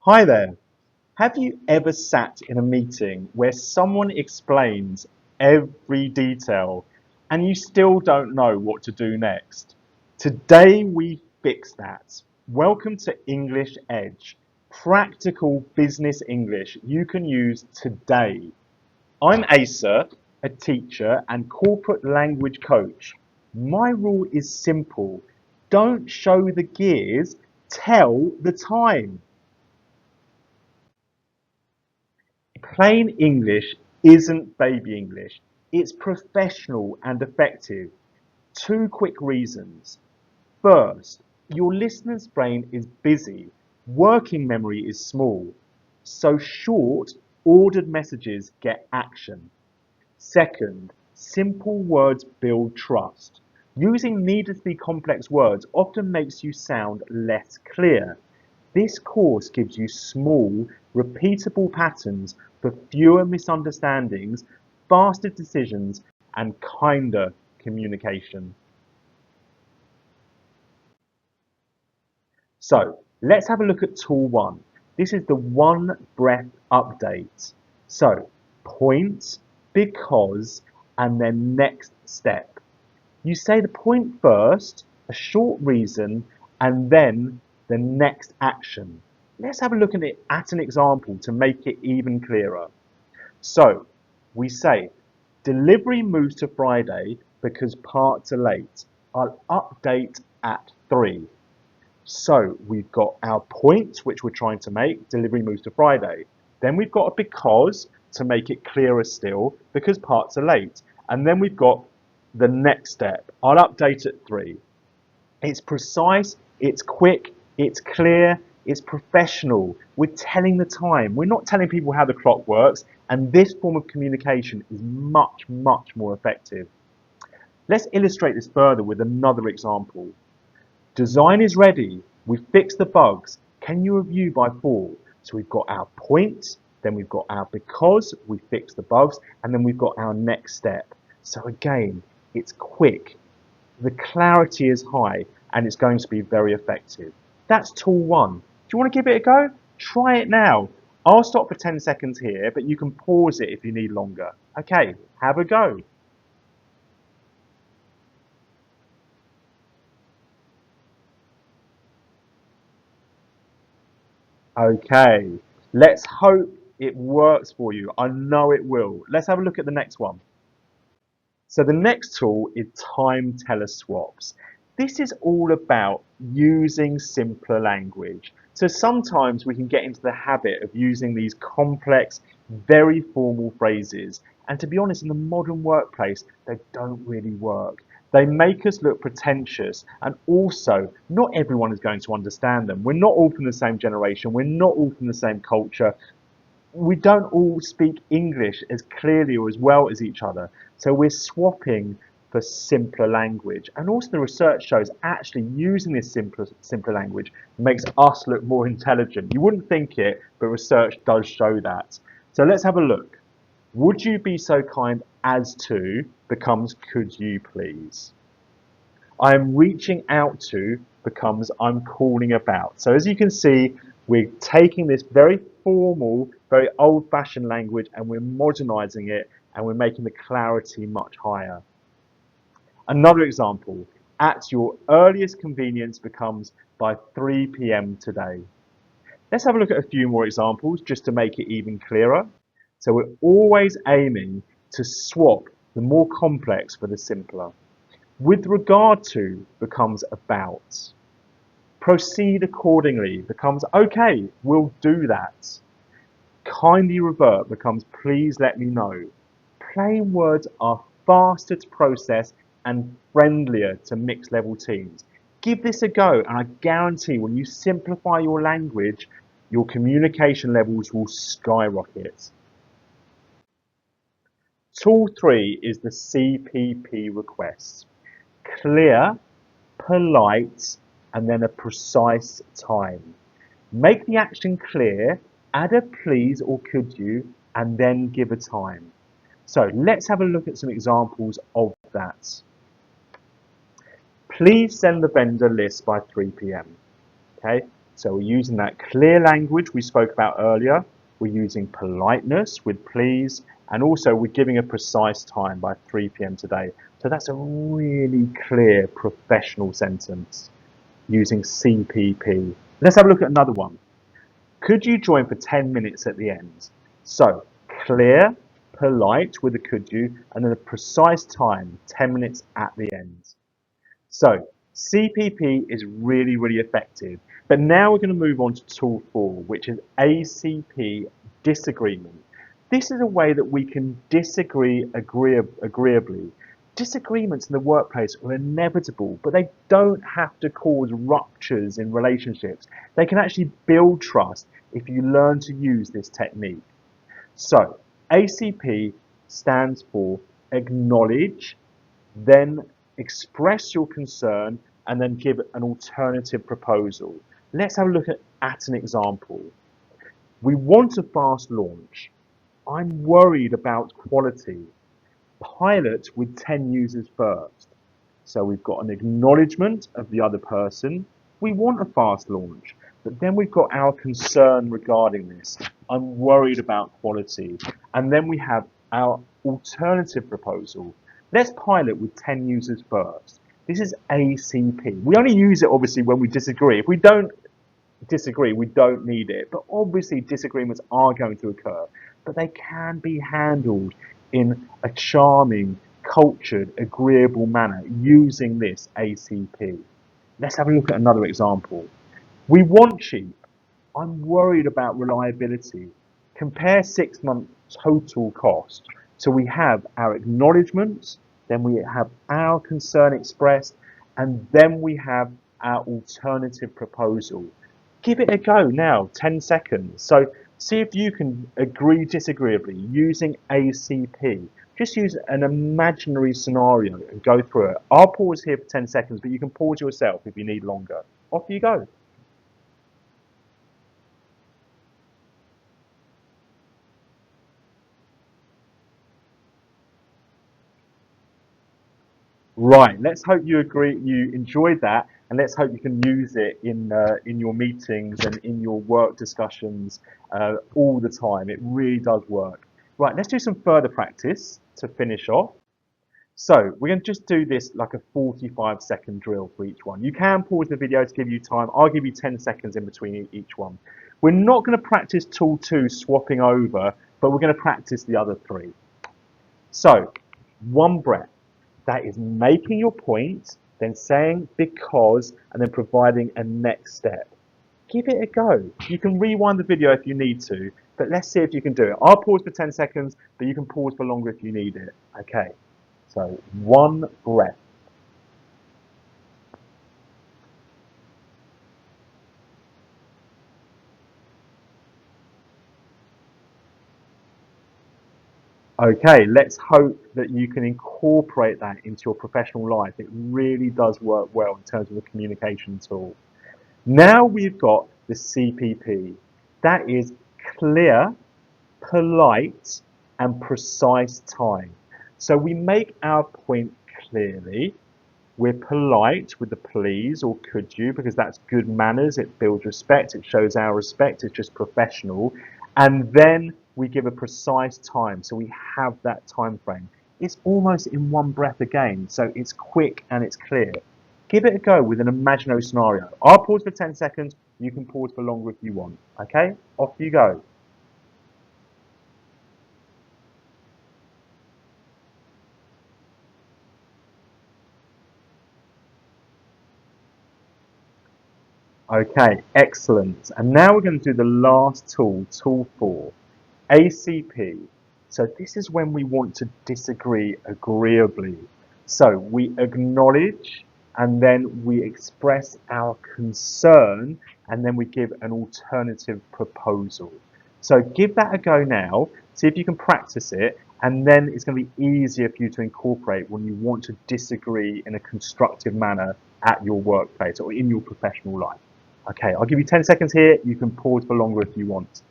Hi there. Have you ever sat in a meeting where someone explains every detail and you still don't know what to do next? Today we fix that. Welcome to English Edge, practical business English you can use today. I'm Asa, a teacher and corporate language coach. My rule is simple. Don't show the gears, tell the time. Plain English isn't baby English. It's professional and effective. Two quick reasons. First, your listener's brain is busy. Working memory is small. So short, ordered messages get action. Second, simple words build trust. Using needlessly complex words often makes you sound less clear. This course gives you small, repeatable patterns for fewer misunderstandings, faster decisions, and kinder communication. So let's have a look at tool one. This is the one breath update. So point, because, and then next step. You say the point first, a short reason, and then the next action. Let's have a look at an example to make it even clearer. So we say, delivery moves to Friday because parts are late. I'll update at 3. So we've got our point, which we're trying to make, delivery moves to Friday. Then we've got a because to make it clearer still, because parts are late. And then we've got the next step. I'll update at 3. It's precise, it's quick, it's clear, it's professional. We're telling the time. We're not telling people how the clock works. And this form of communication is much, much more effective. Let's illustrate this further with another example. Design is ready. We've fixed the bugs. Can you review by 4? So we've got our point, then we've got our because, we fixed the bugs, and then we've got our next step. So again, it's quick, the clarity is high, and it's going to be very effective. That's tool 1. Do you want to give it a go? Try it now. I'll stop for 10 seconds here, but you can pause it if you need longer. Okay, have a go. Okay, let's hope it works for you. I know it will. Let's have a look at the next one. So the next tool is time teller swaps. This is all about using simpler language. So sometimes we can get into the habit of using these complex, very formal phrases. And to be honest, in the modern workplace, they don't really work. They make us look pretentious, and also, not everyone is going to understand them. We're not all from the same generation, we're not all from the same culture, we don't all speak English as clearly or as well as each other. So we're swapping for simpler language. And also the research shows actually using this simpler language makes us look more intelligent. You wouldn't think it, but research does show that. So let's have a look. Would you be so kind as to becomes could you please? I'm reaching out to becomes I'm calling about. So as you can see, we're taking this very formal, very old-fashioned language and we're modernizing it and we're making the clarity much higher. Another example, at your earliest convenience becomes by 3 p.m. today. Let's have a look at a few more examples just to make it even clearer. So we're always aiming to swap the more complex for the simpler. With regard to becomes about. Proceed accordingly becomes okay, we'll do that. Kindly revert becomes please let me know. Plain words are faster to process and friendlier to mixed level teams. Give this a go, and I guarantee when you simplify your language, your communication levels will skyrocket. Tool 3 is the CPP request. Clear, polite, and then a precise time. Make the action clear, add a please or could you, and then give a time. So let's have a look at some examples of that. Please send the vendor list by 3 p.m. Okay, So we're using that clear language we spoke about earlier. We're using politeness with please, and also we're giving a precise time by 3 p.m. today. So that's a really clear professional sentence using CPP. Let's have a look at another one. Could you join for 10 minutes at the end? So clear, polite with a could you, and then a precise time, 10 minutes at the end. So CPP is really, really effective. But now we're going to move on to tool 4, which is ACP Disagreement. This is a way that we can disagree agreeably. Disagreements in the workplace are inevitable, but they don't have to cause ruptures in relationships. They can actually build trust if you learn to use this technique. So ACP stands for acknowledge, then express your concern, and then give an alternative proposal. Let's have a look at an example. We want a fast launch. I'm worried about quality. Pilot with 10 users first. So we've got an acknowledgement of the other person. We want a fast launch, but then we've got our concern regarding this. I'm worried about quality. And then we have our alternative proposal. Let's pilot with 10 users first. This is ACP. We only use it obviously when we disagree. If we don't disagree, we don't need it. But obviously disagreements are going to occur, but they can be handled in a charming, cultured, agreeable manner using this ACP. Let's have a look at another example. We want cheap. I'm worried about reliability. Compare 6-month total cost. So we have our acknowledgements, then we have our concern expressed, and then we have our alternative proposal. Give it a go now, 10 seconds. So see if you can agree disagreeably using ACP. Just use an imaginary scenario and go through it. I'll pause here for 10 seconds, but you can pause yourself if you need longer. Off you go. Right, let's hope you enjoyed that, and let's hope you can use it in your meetings and in your work discussions all the time. It really does work. Right, let's do some further practice to finish off. So we're going to just do this like a 45-second drill for each one. You can pause the video to give you time. I'll give you 10 seconds in between each one. We're not going to practice tool 2 swapping over, but we're going to practice the other 3. So, one breath. That is making your point, then saying because, and then providing a next step. Give it a go. You can rewind the video if you need to, but let's see if you can do it. I'll pause for 10 seconds, but you can pause for longer if you need it. Okay, so one breath. Okay, let's hope that you can incorporate that into your professional life. It really does work well in terms of a communication tool. Now we've got the CPP. That is clear, polite, and precise time. So we make our point clearly. We're polite with the please or could you, because that's good manners. It builds respect. It shows our respect. It's just professional. And then we give a precise time. So we have that time frame. It's almost in one breath again. So it's quick and it's clear. Give it a go with an imaginary scenario. I'll pause for 10 seconds. You can pause for longer if you want. Okay? Off you go. Okay, excellent. And now we're going to do the last tool, tool 4, ACP. So this is when we want to disagree agreeably. So we acknowledge and then we express our concern and then we give an alternative proposal. So give that a go now, see if you can practice it, and then it's going to be easier for you to incorporate when you want to disagree in a constructive manner at your workplace or in your professional life. Okay, I'll give you 10 seconds here. You can pause for longer if you want.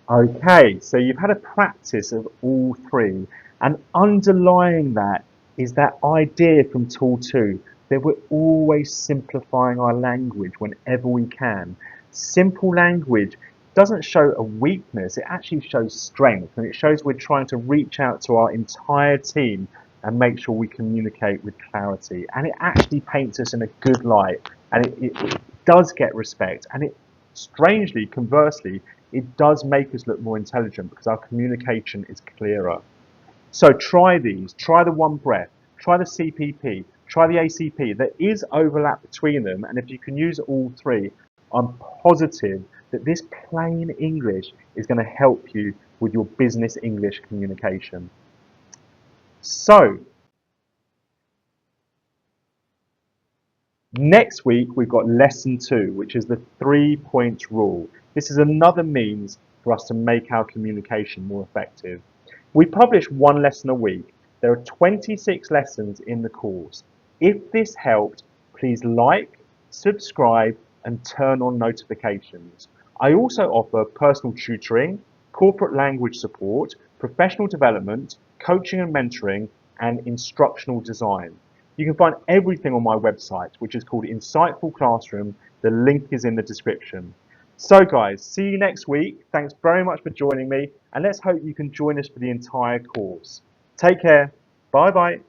Okay, so you've had a practice of all three, and underlying that is that idea from tool two that we're always simplifying our language whenever we can. Simple language doesn't show a weakness, it actually shows strength, and it shows we're trying to reach out to our entire team and make sure we communicate with clarity. And it actually paints us in a good light, and it does get respect, and it strangely, conversely, it does make us look more intelligent because our communication is clearer. So try these, try the one breath, try the CPP, try the ACP. There is overlap between them, and if you can use all three, I'm positive that this plain English is going to help you with your business English communication. So next week, we've got lesson two, which is the 3 points rule. This is another means for us to make our communication more effective. We publish one lesson a week. There are 26 lessons in the course. If this helped, please like, subscribe, and turn on notifications. I also offer personal tutoring, corporate language support, professional development, coaching and mentoring, and instructional design. You can find everything on my website, which is called Insightful Classroom. The link is in the description. So guys, see you next week. Thanks very much for joining me, and let's hope you can join us for the entire course. Take care. Bye bye.